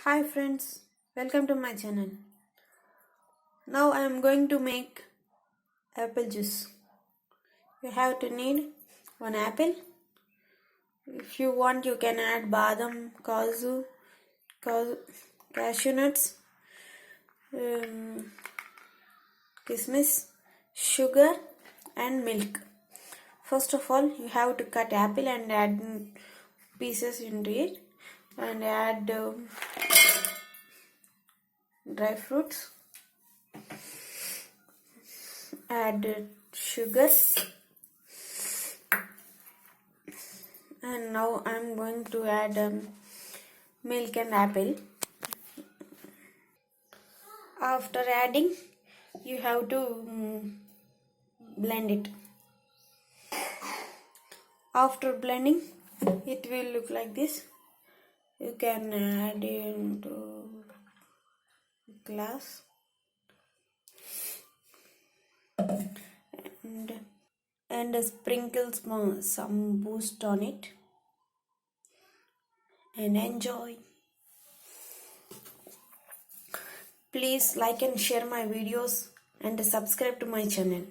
Hi friends, welcome to my channel. Now I am going to make apple juice. You have to need one apple. If you want, you can add badam, cashew nuts, kismis, sugar and milk. First of all, you have to cut apple and add pieces into it and add dry fruits. Add sugar, and now I'm going to add milk and apple. After adding, you have to blend it. After blending, it will look like this. You can add into glass and sprinkle some boost on it and enjoy. Please like and share my videos and subscribe to my channel.